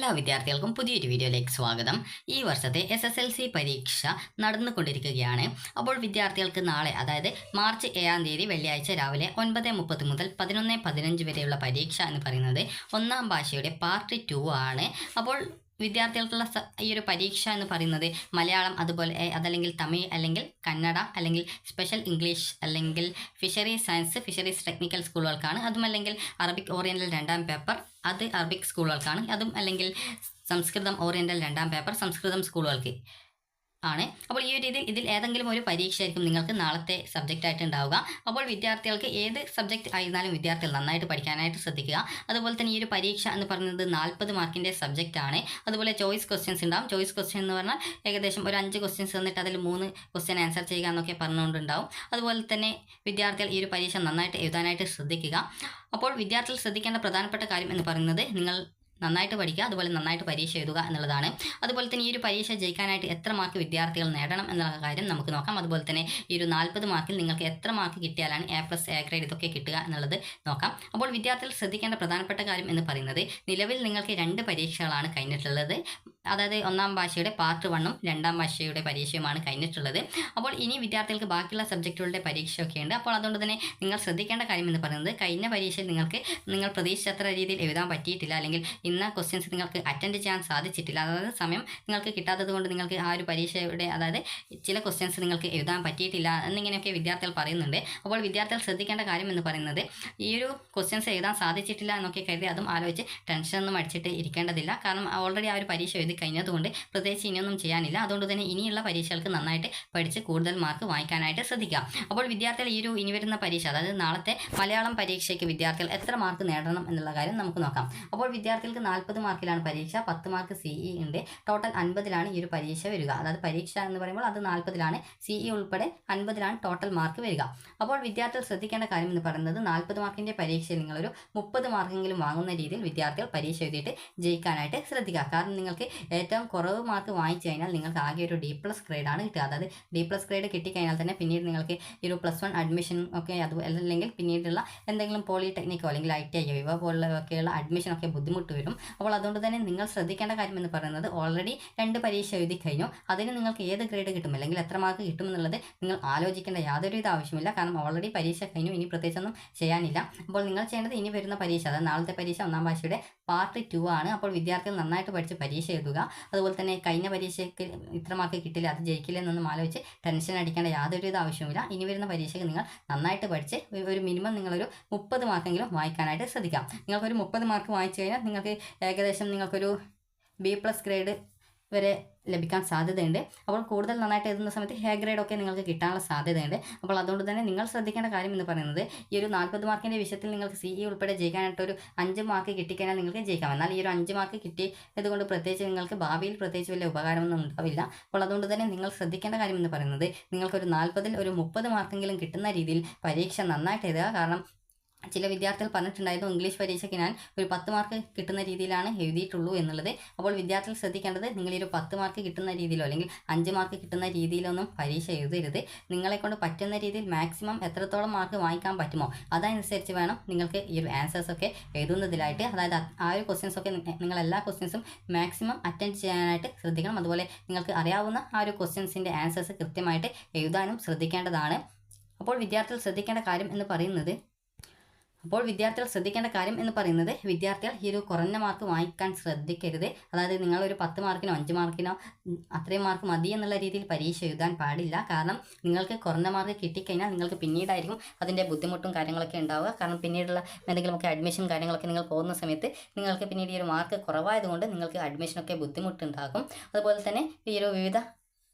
എല്ലാ വിദ്യാർത്ഥികൾക്കും പുതിയൊരു വീഡിയോയിലേക്ക് സ്വാഗതം. ഈ വർഷത്തെ SSLC പരീക്ഷ നടന്നുകൊണ്ടിരിക്കുകയാണ്. അപ്പോൾ വിദ്യാർത്ഥികൾക്ക് നാളെ, അതായത് മാർച്ച് 7-ാം തീയതി വെള്ളിയാഴ്ച രാവിലെ 9:30 മുതൽ 11:15 വരെയുള്ള പരീക്ഷ എന്ന് പറയുന്നത് ഒന്നാം ഭാഷയുടെ പാർട്ട് 2 ആണ്. അപ്പോൾ വിദ്യാർത്ഥികൾക്കുള്ള ഈ ഒരു പരീക്ഷ എന്ന് പറയുന്നത് മലയാളം, അതുപോലെ അതല്ലെങ്കിൽ തമിഴ്, അല്ലെങ്കിൽ കന്നഡ, അല്ലെങ്കിൽ സ്പെഷ്യൽ ഇംഗ്ലീഷ്, അല്ലെങ്കിൽ ഫിഷറീസ് സയൻസ്, ഫിഷറീസ് ടെക്നിക്കൽ സ്കൂളുകൾക്കാണ്. അതുമല്ലെങ്കിൽ അറബിക് ഓറിയൻ്റൽ 2ാം പേപ്പർ, അത് അറബിക് സ്കൂളുകൾക്കാണ്. അതും അല്ലെങ്കിൽ സംസ്കൃതം ഓറിയൻ്റൽ 2ാം പേപ്പർ സംസ്കൃതം സ്കൂളുകൾക്ക് ആണ്. അപ്പോൾ ഈ ഒരു ഇതിൽ ഏതെങ്കിലും ഒരു പരീക്ഷയായിരിക്കും നിങ്ങൾക്ക് നാളത്തെ സബ്ജക്റ്റായിട്ട് ഉണ്ടാവുക. അപ്പോൾ വിദ്യാർത്ഥികൾക്ക് ഏത് സബ്ജക്റ്റ് ആയിരുന്നാലും വിദ്യാർത്ഥികൾ നന്നായിട്ട് പഠിക്കാനായിട്ട് ശ്രദ്ധിക്കുക. അതുപോലെ തന്നെ ഈ ഒരു പരീക്ഷ എന്ന് പറയുന്നത് 40 മാർക്കിൻ്റെ സബ്ജക്റ്റാണ്. അതുപോലെ ചോയ്സ് ക്വസ്റ്റ്യൻസ് ഉണ്ടാവും. ചോയ്സ് ക്വസ്റ്റ്യൻ എന്ന് പറഞ്ഞാൽ ഏകദേശം ഒരു 5 ക്വസ്റ്റ്യൻസ് തന്നിട്ട് അതിൽ 3 ക്വസ്റ്റ്യൻ ആൻസർ ചെയ്യുക എന്നൊക്കെ പറഞ്ഞുകൊണ്ടുണ്ടാവും. അതുപോലെ തന്നെ വിദ്യാർത്ഥികൾ ഈ ഒരു പരീക്ഷ നന്നായിട്ട് എഴുതാനായിട്ട് ശ്രദ്ധിക്കുക. അപ്പോൾ വിദ്യാർത്ഥികൾ ശ്രദ്ധിക്കേണ്ട പ്രധാനപ്പെട്ട കാര്യം എന്ന് പറയുന്നത് നിങ്ങൾ നന്നായിട്ട് പഠിക്കുക, അതുപോലെ നന്നായിട്ട് പരീക്ഷ എഴുതുക എന്നുള്ളതാണ്. അതുപോലെ തന്നെ ഈ ഒരു പരീക്ഷ ജയിക്കാനായിട്ട് എത്ര മാർക്ക് വിദ്യാർത്ഥികൾ നേടണം എന്നുള്ള കാര്യം നമുക്ക് നോക്കാം. അതുപോലെ തന്നെ ഈ ഒരു 40 മാർക്കിൽ നിങ്ങൾക്ക് എത്ര മാർക്ക് കിട്ടിയാലാണ് A+, A ഗ്രേഡ് ഇതൊക്കെ കിട്ടുക എന്നുള്ളത് നോക്കാം. അപ്പോൾ വിദ്യാർത്ഥികൾ ശ്രദ്ധിക്കേണ്ട പ്രധാനപ്പെട്ട കാര്യം എന്ന് പറയുന്നത് നിലവിൽ നിങ്ങൾക്ക് 2 പരീക്ഷകളാണ് കഴിഞ്ഞിട്ടുള്ളത്. അതായത് ഒന്നാം ഭാഷയുടെ പാർട്ട് 1ഉം 2ാം ഭാഷയുടെ പരീക്ഷയുമാണ് കഴിഞ്ഞിട്ടുള്ളത്. അപ്പോൾ ഇനി വിദ്യാർത്ഥികൾക്ക് ബാക്കിയുള്ള സബ്ജക്റ്റുകളുടെ പരീക്ഷയൊക്കെ ഉണ്ട്. അപ്പോൾ അതുകൊണ്ട് തന്നെ നിങ്ങൾ ശ്രദ്ധിക്കേണ്ട കാര്യം എന്ന് പറയുന്നത് കഴിഞ്ഞ പരീക്ഷയിൽ നിങ്ങൾ പ്രതീക്ഷിച്ചത്ര രീതിയിൽ എഴുതാൻ പറ്റിയിട്ടില്ല, അല്ലെങ്കിൽ ഇന്ന ക്വസ്റ്റ്യൻസ് നിങ്ങൾക്ക് അറ്റൻഡ് ചെയ്യാൻ സാധിച്ചിട്ടില്ല, അതായത് സമയം നിങ്ങൾക്ക് കിട്ടാത്തത് കൊണ്ട് നിങ്ങൾക്ക് ആ ഒരു പരീക്ഷയുടെ അതായത് ചില ക്വസ്റ്റ്യൻസ് നിങ്ങൾക്ക് എഴുതാൻ പറ്റിയിട്ടില്ല എന്നിങ്ങനെയൊക്കെ വിദ്യാർത്ഥികൾ പറയുന്നുണ്ട്. അപ്പോൾ വിദ്യാർത്ഥികൾ ശ്രദ്ധിക്കേണ്ട കാര്യം എന്ന് പറയുന്നത് ഈ ഒരു ക്വസ്റ്റ്യൻസ് എഴുതാൻ സാധിച്ചിട്ടില്ല എന്നൊക്കെ കരുതി അതും ആലോചിച്ച് ടെൻഷനൊന്നും അടിച്ചിട്ട് ഇരിക്കേണ്ടതില്ല. കാരണം ഓൾറെഡി ആ ഒരു പരീക്ഷ എഴുതി കഴിഞ്ഞതുകൊണ്ട് പ്രത്യേകിച്ച് ഇനിയൊന്നും ചെയ്യാനില്ല. അതുകൊണ്ട് തന്നെ ഇനിയുള്ള പരീക്ഷകൾക്ക് നന്നായിട്ട് പഠിച്ച് കൂടുതൽ മാർക്ക് വാങ്ങിക്കാനായിട്ട് ശ്രദ്ധിക്കാം. അപ്പോൾ വിദ്യാർത്ഥികൾ ഇനി വരുന്ന പരീക്ഷ, അതായത് നാളത്തെ മലയാളം പരീക്ഷയ്ക്ക് വിദ്യാർത്ഥികൾ എത്ര മാർക്ക് നേടണം എന്നുള്ള കാര്യം നമുക്ക് നോക്കാം. അപ്പോൾ വിദ്യാർത്ഥികൾക്ക് 40 മാർക്കിലാണ് പരീക്ഷ, 10 മാർക്ക് CE ഉണ്ട്. ടോട്ടൽ 50ലാണ് ഈ ഒരു പരീക്ഷ വരിക. അതായത് പരീക്ഷ എന്ന് പറയുമ്പോൾ അത് 40ലാണ്, CE ഉൾപ്പെടെ 50ലാണ് ടോട്ടൽ മാർക്ക് വരിക. അപ്പോൾ വിദ്യാർത്ഥികൾ ശ്രദ്ധിക്കേണ്ട കാര്യം എന്ന് പറയുന്നത് 40 മാർക്കിൻ്റെ പരീക്ഷയിൽ നിങ്ങളൊരു 30 മാർക്കെങ്കിലും വാങ്ങുന്ന രീതിയിൽ വിദ്യാർത്ഥികൾ പരീക്ഷ എഴുതിയിട്ട് ജയിക്കാനായിട്ട് ശ്രദ്ധിക്കുക. കാരണം നിങ്ങൾക്ക് ഏറ്റവും കുറവ് മാർക്ക് വാങ്ങിച്ചു കഴിഞ്ഞാൽ നിങ്ങൾക്ക് ആകെ ഒരു D+ ഗ്രേഡാണ് കിട്ടുക. അതായത് D+ ഗ്രേഡ് കിട്ടിക്കഴിഞ്ഞാൽ തന്നെ പിന്നീട് നിങ്ങൾക്ക് ഈ ഒരു +1 അഡ്മിഷൻ ഒക്കെ, അതുപോലെ അല്ലെങ്കിൽ പിന്നീടുള്ള എന്തെങ്കിലും പോളിടെക്നിക്കോ അല്ലെങ്കിൽ ITI ഇവ പോലുള്ളവയൊക്കെയുള്ള അഡ്മിഷനൊക്കെ ബുദ്ധിമുട്ട് വരും. അപ്പോൾ അതുകൊണ്ട് തന്നെ നിങ്ങൾ ശ്രദ്ധിക്കേണ്ട കാര്യം എന്ന് പറയുന്നത് ഓൾറെഡി 2 പരീക്ഷ എഴുതി കഴിഞ്ഞു, അതിന് നിങ്ങൾക്ക് ഏത് ഗ്രേഡ് കിട്ടും അല്ലെങ്കിൽ എത്ര മാർക്ക് കിട്ടും എന്നുള്ളത് നിങ്ങൾ ആലോചിക്കേണ്ട യാതൊരു ആവശ്യമില്ല. കാരണം ഓൾറെഡി പരീക്ഷ കഴിഞ്ഞു, ഇനി പ്രത്യേകിച്ചൊന്നും ചെയ്യാനില്ല. അപ്പോൾ നിങ്ങൾ ചെയ്യേണ്ടത് ഇനി വരുന്ന പരീക്ഷ, അതായത് നാളത്തെ പരീക്ഷ ഒന്നാം ഭാഷയുടെ പാർട്ട് 2 ആണ്. അപ്പോൾ വിദ്യാർത്ഥികൾ നന്നായിട്ട് പഠിച്ച് പരീക്ഷ എഴുതുക. അതുപോലെ തന്നെ കഴിഞ്ഞ പരീക്ഷയ്ക്ക് ഇത്ര മാർക്ക് കിട്ടില്ല, അത് ജയിക്കില്ല എന്നൊന്നും ആലോചിച്ച് ടെൻഷൻ അടിക്കേണ്ട യാതൊരു ആവശ്യമില്ല. ഇനി വരുന്ന പരീക്ഷയ്ക്ക് നിങ്ങൾ നന്നായിട്ട് പഠിച്ച് ഒരു മിനിമം നിങ്ങളൊരു 30 മാർക്കെങ്കിലും വാങ്ങിക്കാനായിട്ട് ശ്രദ്ധിക്കാം. നിങ്ങൾക്കൊരു 30 മാർക്ക് വാങ്ങിച്ചു കഴിഞ്ഞാൽ നിങ്ങൾക്ക് ഏകദേശം നിങ്ങൾക്കൊരു B+ ഗ്രേഡ് വരെ ലഭിക്കാൻ സാധ്യതയുണ്ട്. അപ്പോൾ കൂടുതൽ നന്നായിട്ട് എഴുതുന്ന സമയത്ത് A ഗ്രേഡൊക്കെ നിങ്ങൾക്ക് കിട്ടാനുള്ള സാധ്യതയുണ്ട്. അപ്പോൾ അതുകൊണ്ട് തന്നെ നിങ്ങൾ ശ്രദ്ധിക്കേണ്ട കാര്യം എന്ന് പറയുന്നത് ഈ ഒരു 40 മാർക്കിൻ്റെ വിഷയത്തിൽ നിങ്ങൾക്ക് CE ഉൾപ്പെടെ ജയിക്കാനായിട്ട് ഒരു 5 മാർക്ക് കിട്ടിക്കഴിഞ്ഞാൽ നിങ്ങൾക്ക് ജയിക്കാം. എന്നാൽ ഈ ഒരു 5 മാർക്ക് കിട്ടിയതുകൊണ്ട് പ്രത്യേകിച്ച് നിങ്ങൾക്ക് ഭാവിയിൽ പ്രത്യേകിച്ച് വലിയ ഉപകാരമൊന്നും ഉണ്ടാവില്ല. അപ്പോൾ അതുകൊണ്ട് തന്നെ നിങ്ങൾ ശ്രദ്ധിക്കേണ്ട കാര്യം എന്ന് പറയുന്നത് നിങ്ങൾക്കൊരു 40-ൽ ഒരു 30 മാർക്കെങ്കിലും കിട്ടുന്ന രീതിയിൽ പരീക്ഷ നന്നായിട്ട് എഴുതുക. കാരണം ചില വിദ്യാർത്ഥികൾ പറഞ്ഞിട്ടുണ്ടായിരുന്നു ഇംഗ്ലീഷ് പരീക്ഷയ്ക്ക് ഞാൻ ഒരു 10 മാർക്ക് കിട്ടുന്ന രീതിയിലാണ് എഴുതിയിട്ടുള്ളൂ എന്നുള്ളത്. അപ്പോൾ വിദ്യാർത്ഥികൾ ശ്രദ്ധിക്കേണ്ടത് നിങ്ങൾ ഒരു 10 മാർക്ക് കിട്ടുന്ന രീതിയിലോ അല്ലെങ്കിൽ 5 മാർക്ക് കിട്ടുന്ന രീതിയിലൊന്നും പരീക്ഷ എഴുതരുത്. നിങ്ങളെക്കൊണ്ട് പറ്റുന്ന രീതിയിൽ മാക്സിമം എത്രത്തോളം മാർക്ക് വാങ്ങിക്കാൻ പറ്റുമോ അതനുസരിച്ച് വേണം നിങ്ങൾക്ക് ഈ ഒരു ആൻസേഴ്സൊക്കെ എഴുതുന്നതിലായിട്ട്. അതായത് ആ ഒരു ക്വസ്റ്റ്യൻസൊക്കെ നിങ്ങൾ എല്ലാ ക്വസ്റ്റ്യൻസും മാക്സിമം അറ്റൻഡ് ചെയ്യാനായിട്ട് ശ്രദ്ധിക്കണം. അതുപോലെ നിങ്ങൾക്ക് അറിയാവുന്ന ആ ഒരു ക്വസ്റ്റ്യൻസിൻ്റെ ആൻസേഴ്സ് കൃത്യമായിട്ട് എഴുതാനും ശ്രദ്ധിക്കേണ്ടതാണ്. അപ്പോൾ വിദ്യാർത്ഥികൾ ശ്രദ്ധിക്കേണ്ട കാര്യം എന്ന് പറയുന്നത് വിദ്യാർത്ഥികൾ ഈ ഒരു കുറഞ്ഞ മാർക്ക് വാങ്ങിക്കാൻ ശ്രദ്ധിക്കരുത്. അതായത് നിങ്ങളൊരു 10 മാർക്കിനോ 5 മാർക്കിനോ അത്രയും മാർക്ക് മതി എന്നുള്ള രീതിയിൽ പരീക്ഷ എഴുതാൻ പാടില്ല. കാരണം നിങ്ങൾക്ക് കുറഞ്ഞ മാർക്ക് കിട്ടിക്കഴിഞ്ഞാൽ നിങ്ങൾക്ക് പിന്നീടായിരിക്കും അതിൻ്റെ ബുദ്ധിമുട്ടും കാര്യങ്ങളൊക്കെ ഉണ്ടാവുക. കാരണം പിന്നീടുള്ള എന്തെങ്കിലുമൊക്കെ അഡ്മിഷൻ കാര്യങ്ങളൊക്കെ നിങ്ങൾ പോകുന്ന സമയത്ത് നിങ്ങൾക്ക് പിന്നീട് ഈ ഒരു മാർക്ക് കുറവായതുകൊണ്ട് നിങ്ങൾക്ക് അഡ്മിഷനൊക്കെ ബുദ്ധിമുട്ടുണ്ടാകും. അതുപോലെ തന്നെ ഈ ഒരു വിവിധ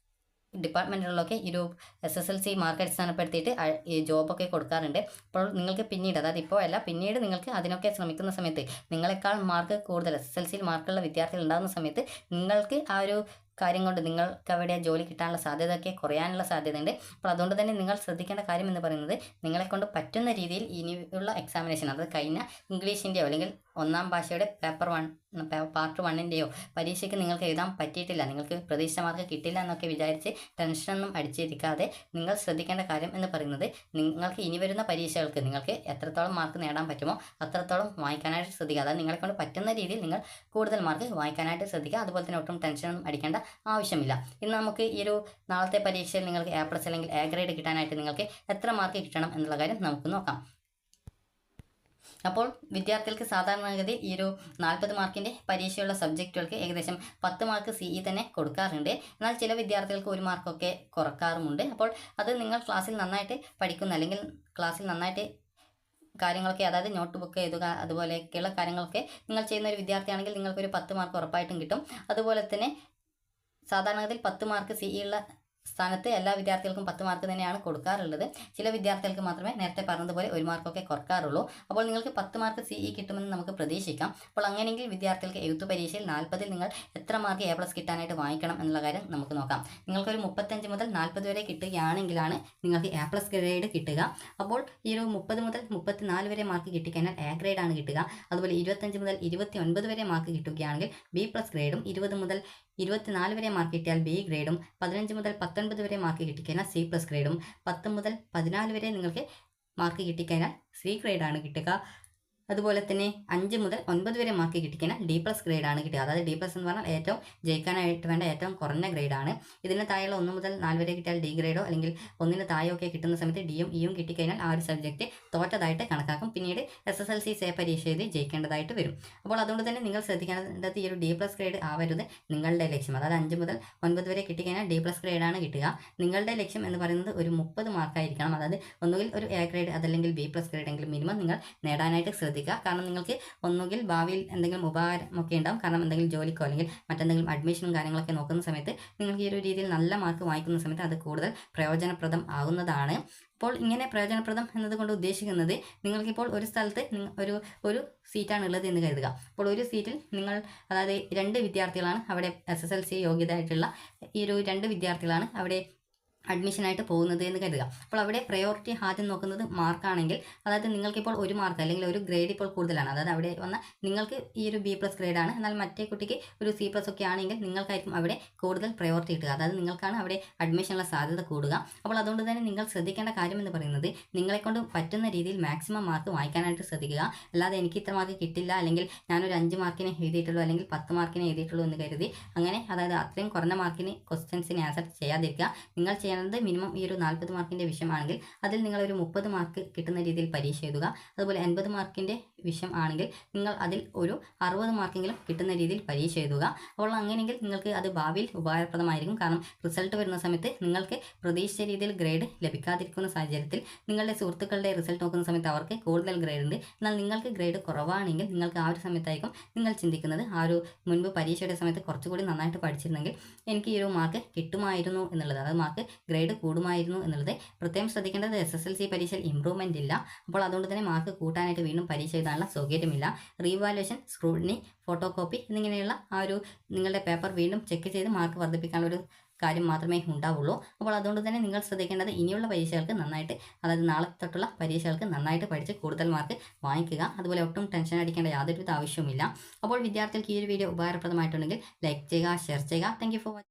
ഡിപ്പാർട്ട്മെൻറ്റുകളിലൊക്കെ ഈ ഒരു SSLC മാർക്ക് അടിസ്ഥാനപ്പെടുത്തിയിട്ട് ഈ ജോബൊക്കെ കൊടുക്കാറുണ്ട്. അപ്പോൾ നിങ്ങൾക്ക് പിന്നീട്, അതായത് ഇപ്പോൾ അല്ല, പിന്നീട് നിങ്ങൾക്ക് അതിനൊക്കെ ശ്രമിക്കുന്ന സമയത്ത് നിങ്ങളെക്കാൾ മാർക്ക് കൂടുതൽ SSLCയിൽ മാർക്കുള്ള വിദ്യാർത്ഥികൾ ഉണ്ടാകുന്ന സമയത്ത് നിങ്ങൾക്ക് ആ ഒരു കാര്യം കൊണ്ട് നിങ്ങൾക്ക് അവിടെ ജോലി കിട്ടാനുള്ള സാധ്യതയൊക്കെ കുറയാനുള്ള സാധ്യതയുണ്ട്. അപ്പോൾ അതുകൊണ്ട് തന്നെ നിങ്ങൾ ശ്രദ്ധിക്കേണ്ട കാര്യം എന്ന് പറയുന്നത് നിങ്ങളെ കൊണ്ട് പറ്റുന്ന രീതിയിൽ ഇനിയുള്ള എക്സാമിനേഷൻ, അതായത് കഴിഞ്ഞ ഇംഗ്ലീഷിൻ്റെയോ അല്ലെങ്കിൽ ഒന്നാം ഭാഷയുടെ പാർട്ട് 1ൻ്റെയോ പരീക്ഷയ്ക്ക് നിങ്ങൾക്ക് എഴുതാൻ പറ്റിയിട്ടില്ല, നിങ്ങൾക്ക് പ്രതീക്ഷിച്ച മാർക്ക് കിട്ടില്ല എന്നൊക്കെ വിചാരിച്ച് ടെൻഷനൊന്നും അടിച്ചിരിക്കാതെ നിങ്ങൾ ശ്രദ്ധിക്കേണ്ട കാര്യം എന്ന് പറയുന്നത് നിങ്ങൾക്ക് ഇനി വരുന്ന പരീക്ഷകൾക്ക് നിങ്ങൾക്ക് എത്രത്തോളം മാർക്ക് നേടാൻ പറ്റുമോ അത്രത്തോളം വായിക്കാനായിട്ട് ശ്രദ്ധിക്കുക. അതായത് നിങ്ങളെ കൊണ്ട് പറ്റുന്ന രീതിയിൽ നിങ്ങൾ കൂടുതൽ മാർക്ക് വായിക്കാനായിട്ട് ശ്രദ്ധിക്കുക. അതുപോലെ തന്നെ ഒട്ടും ടെൻഷനൊന്നും അടിക്കേണ്ട ആവശ്യമില്ല. ഇന്ന് നമുക്ക് ഈ ഒരു നാളത്തെ പരീക്ഷയിൽ നിങ്ങൾക്ക് A+ അല്ലെങ്കിൽ A ഗ്രേഡ് കിട്ടാനായിട്ട് നിങ്ങൾക്ക് എത്ര മാർക്ക് കിട്ടണം എന്നുള്ള കാര്യം നമുക്ക് നോക്കാം. അപ്പോൾ വിദ്യാർത്ഥികൾക്ക് സാധാരണഗതി ഈ ഒരു 40 മാർക്കിൻ്റെ പരീക്ഷയുള്ള സബ്ജക്റ്റുകൾക്ക് ഏകദേശം 10 മാർക്ക് CE തന്നെ കൊടുക്കാറുണ്ട്. എന്നാൽ ചില വിദ്യാർത്ഥികൾക്ക് 1 മാർക്കൊക്കെ കുറക്കാറുമുണ്ട്. അപ്പോൾ അത് നിങ്ങൾ ക്ലാസ്സിൽ നന്നായിട്ട് പഠിക്കുന്ന അല്ലെങ്കിൽ ക്ലാസ്സിൽ നന്നായിട്ട് കാര്യങ്ങളൊക്കെ, അതായത് നോട്ട് ബുക്ക് എഴുതുക അതുപോലെയൊക്കെയുള്ള കാര്യങ്ങളൊക്കെ നിങ്ങൾ ചെയ്യുന്ന ഒരു വിദ്യാർത്ഥിയാണെങ്കിൽ നിങ്ങൾക്കൊരു 10 മാർക്ക് ഉറപ്പായിട്ടും കിട്ടും. അതുപോലെ തന്നെ സാധാരണഗതിയിൽ 10 മാർക്ക് CE ഉള്ള സ്ഥാനത്ത് എല്ലാ വിദ്യാർത്ഥികൾക്കും 10 മാർക്ക് തന്നെയാണ് കൊടുക്കാറുള്ളത്. ചില വിദ്യാർത്ഥികൾക്ക് മാത്രമേ നേരത്തെ പറഞ്ഞതുപോലെ 1 മാർക്കൊക്കെ കുറക്കാറുള്ളൂ. അപ്പോൾ നിങ്ങൾക്ക് 10 മാർക്ക് CE കിട്ടുമെന്ന് നമുക്ക് പ്രതീക്ഷിക്കാം. അപ്പോൾ അങ്ങനെയെങ്കിൽ വിദ്യാർത്ഥികൾക്ക് എഴുത്ത് പരീക്ഷയിൽ 40ൽ നിങ്ങൾ എത്ര മാർക്ക് A+ കിട്ടാനായിട്ട് വാങ്ങിക്കണം എന്നുള്ള കാര്യം നമുക്ക് നോക്കാം. നിങ്ങൾക്കൊരു 35 മുതൽ 40 വരെ കിട്ടുകയാണെങ്കിലാണ് നിങ്ങൾക്ക് A+ ഗ്രേഡ് കിട്ടുക. അപ്പോൾ ഈ ഒരു 30 മുതൽ 34 വരെ മാർക്ക് കിട്ടിക്കഴിഞ്ഞാൽ A ഗ്രേഡ് ആണ് കിട്ടുക. അതുപോലെ 25 മുതൽ 29 വരെ മാർക്ക് കിട്ടുകയാണെങ്കിൽ B+ ഗ്രേഡും, 20 മുതൽ 24 വരെ മാർക്ക് കിട്ടിയാൽ B ഗ്രേഡും, 15 മുതൽ 19 വരെ മാർക്ക് കിട്ടിക്കഴിഞ്ഞാൽ C+ ഗ്രേഡും, 10 മുതൽ 14 വരെ നിങ്ങൾക്ക് മാർക്ക് കിട്ടിക്കഴിഞ്ഞാൽ C ഗ്രേഡാണ് കിട്ടുക. അതുപോലെ തന്നെ 5 മുതൽ 9 വരെ മാർക്ക് കിട്ടിക്കഴിഞ്ഞാൽ D+ ഗ്രേഡാണ് കിട്ടുക. അതായത് D+ എന്ന് പറഞ്ഞാൽ ഏറ്റവും ജയിക്കാനായിട്ട് വേണ്ട ഏറ്റവും കുറഞ്ഞ ഗ്രേഡാണ്. ഇതിന് താഴെയുള്ള 1 മുതൽ 4 വരെ കിട്ടിയാൽ D ഗ്രേഡോ അല്ലെങ്കിൽ 1-ന് താഴെയൊക്കെ കിട്ടുന്ന സമയത്ത് Dയും Eയും കിട്ടിക്കഴിഞ്ഞാൽ ആ ഒരു സബ്ജക്റ്റ് തോറ്റതായിട്ട് കണക്കാക്കും. പിന്നീട് SSLC സേ പരീക്ഷ എഴുതി ജയിക്കേണ്ടതായിട്ട് വരും. അപ്പോൾ അതുകൊണ്ട് തന്നെ നിങ്ങൾ ശ്രദ്ധിക്കേണ്ടത് ഈ ഒരു D+ ഗ്രേഡ് ആവരുത് നിങ്ങളുടെ ലക്ഷ്യം. അതായത് 5 മുതൽ 9 വരെ കിട്ടിക്കഴിഞ്ഞാൽ D+ ഗ്രേഡാണ് കിട്ടുക. നിങ്ങളുടെ ലക്ഷ്യം എന്ന് പറയുന്നത് ഒരു 30 മാർക്കായിരിക്കണം. അതായത് ഒന്നുകിൽ ഒരു A ഗ്രേഡ് അതല്ലെങ്കിൽ B+ ഗ്രേഡ് എങ്കിലും മിനിമം നിങ്ങൾ നേടാനായിട്ട് ശ്രദ്ധിക്കുക. കാരണം നിങ്ങൾക്ക് ഒന്നുകിൽ ഭാവിയിൽ എന്തെങ്കിലും ഉപകാരമൊക്കെ ഉണ്ടാവും. കാരണം എന്തെങ്കിലും ജോലിക്കോ അല്ലെങ്കിൽ മറ്റെന്തെങ്കിലും അഡ്മിഷനും കാര്യങ്ങളൊക്കെ നോക്കുന്ന സമയത്ത് നിങ്ങൾക്ക് ഈ ഒരു രീതിയിൽ നല്ല മാർക്ക് വാങ്ങിക്കുന്ന സമയത്ത് അത് കൂടുതൽ പ്രയോജനപ്രദം ആകുന്നതാണ്. അപ്പോൾ ഇങ്ങനെ പ്രയോജനപ്രദം എന്നതുകൊണ്ട് ഉദ്ദേശിക്കുന്നത് നിങ്ങൾക്കിപ്പോൾ ഒരു സ്ഥലത്ത് ഒരു സീറ്റാണ് ഉള്ളത് എന്ന് കരുതുക. അപ്പോൾ ഒരു സീറ്റിൽ നിങ്ങൾ, അതായത് 2 വിദ്യാർത്ഥികളാണ് അവിടെ SSLC യോഗ്യതയായിട്ടുള്ള ഈ ഒരു 2 വിദ്യാർത്ഥികളാണ് അവിടെ അഡ്മിഷനായിട്ട് പോകുന്നത് എന്ന് കരുതുക. അപ്പോൾ അവിടെ പ്രയോറിറ്റി ആദ്യം നോക്കുന്നത് മാർക്കാണെങ്കിൽ, അതായത് നിങ്ങൾക്കിപ്പോൾ 1 മാർക്ക് അല്ലെങ്കിൽ ഒരു ഗ്രേഡ് ഇപ്പോൾ കൂടുതലാണ്, അതായത് അവിടെ വന്ന നിങ്ങൾക്ക് ഈ ഒരു B+ ഗ്രേഡാണ്, എന്നാൽ മറ്റേ കുട്ടിക്ക് ഒരു C+ ഒക്കെ ആണെങ്കിൽ നിങ്ങൾക്കായിരിക്കും അവിടെ കൂടുതൽ പ്രയോറിറ്റി കിട്ടുക. അതായത് നിങ്ങൾക്കാണ് അവിടെ അഡ്മിഷനുള്ള സാധ്യത കൂടുക. അപ്പോൾ അതുകൊണ്ട് തന്നെ നിങ്ങൾ ശ്രദ്ധിക്കേണ്ട കാര്യം എന്ന് പറയുന്നത് നിങ്ങളെക്കൊണ്ട് പറ്റുന്ന രീതിയിൽ മാക്സിമം മാർക്ക് വാങ്ങിക്കാനായിട്ട് ശ്രദ്ധിക്കുക. അല്ലാതെ എനിക്ക് ഇത്ര മാർക്ക് കിട്ടില്ല അല്ലെങ്കിൽ ഞാനൊരു 5 മാർക്കിനെ എഴുതിയിട്ടുള്ളൂ അല്ലെങ്കിൽ 10 മാർക്കിനെ എഴുതിയിട്ടുള്ളൂ എന്ന് കരുതി അങ്ങനെ, അതായത് അത്രയും കുറഞ്ഞ മാർക്കിന് ക്വസ്റ്റ്യൻസിന് ആൻസർ ചെയ്യാതിരിക്കുക. നിങ്ങൾ മിനിമം ഈ ഒരു 40 മാർക്കിൻ്റെ വിഷയമാണെങ്കിൽ അതിൽ നിങ്ങളൊരു 30 മാർക്ക് കിട്ടുന്ന രീതിയിൽ പരീക്ഷ എഴുതുക. അതുപോലെ 80 മാർക്കിൻ്റെ വിഷയം ആണെങ്കിൽ നിങ്ങൾ അതിൽ ഒരു 60 മാർക്കെങ്കിലും കിട്ടുന്ന രീതിയിൽ പരീക്ഷ എഴുതുക. അപ്പോൾ അങ്ങനെയെങ്കിൽ നിങ്ങൾക്ക് അത് ഭാവിയിൽ ഉപകാരപ്രദമായിരിക്കും. കാരണം റിസൾട്ട് വരുന്ന സമയത്ത് നിങ്ങൾക്ക് പ്രതീക്ഷിച്ച രീതിയിൽ ഗ്രേഡ് ലഭിക്കാതിരിക്കുന്ന സാഹചര്യത്തിൽ നിങ്ങളുടെ സുഹൃത്തുക്കളുടെ റിസൾട്ട് നോക്കുന്ന സമയത്ത് അവർക്ക് കൂടുതൽ ഗ്രേഡ് ഉണ്ട്, എന്നാൽ നിങ്ങൾക്ക് ഗ്രേഡ് കുറവാണെങ്കിൽ നിങ്ങൾക്ക് ആ ഒരു സമയത്തായിരിക്കും നിങ്ങൾ ചിന്തിക്കുന്നത് ആ ഒരു മുൻപ് പരീക്ഷയുടെ സമയത്ത് കുറച്ചുകൂടി നന്നായിട്ട് പഠിച്ചിരുന്നെങ്കിൽ എനിക്ക് ഈ ഒരു മാർക്ക് കിട്ടുമായിരുന്നു എന്നുള്ളത്, അതായത് മാർക്ക് ഗ്രേഡ് കൂടുമായിരുന്നു എന്നുള്ളത്. പ്രത്യേകം ശ്രദ്ധിക്കേണ്ടത് SSLC പരീക്ഷയിൽ ഇമ്പ്രൂവ്മെൻ്റ് ഇല്ല. അപ്പോൾ അതുകൊണ്ട് തന്നെ മാർക്ക് കൂട്ടാനായിട്ട് വീണ്ടും പരീക്ഷ എഴുതാനുള്ള സൗകര്യമില്ല. റീവാലുവേഷൻ, സ്ക്രൂട്ടിനി, ഫോട്ടോ കോപ്പി എന്നിങ്ങനെയുള്ള ആ ഒരു നിങ്ങളുടെ പേപ്പർ വീണ്ടും ചെക്ക് ചെയ്ത് മാർക്ക് വർദ്ധിപ്പിക്കാനുള്ള ഒരു കാര്യം മാത്രമേ ഉണ്ടാവുള്ളൂ. അപ്പോൾ അതുകൊണ്ട് തന്നെ നിങ്ങൾ ശ്രദ്ധിക്കേണ്ടത് ഇനിയുള്ള പരീക്ഷകൾക്ക് നന്നായിട്ട്, അതായത് നാളെ തൊട്ടുള്ള പരീക്ഷകൾക്ക് നന്നായിട്ട് പഠിച്ച് കൂടുതൽ മാർക്ക് വാങ്ങിക്കുക. അതുപോലെ ഒട്ടും ടെൻഷൻ അടിക്കേണ്ട യാതൊരുവിധ ആവശ്യവുമില്ല. അപ്പോൾ വിദ്യാർത്ഥികൾക്ക് ഈ ഒരു വീഡിയോ ഉപകാരപ്രദമായിട്ടുണ്ടെങ്കിൽ ലൈക്ക് ചെയ്യുക, ഷെയർ ചെയ്യുക. Thank you for watching.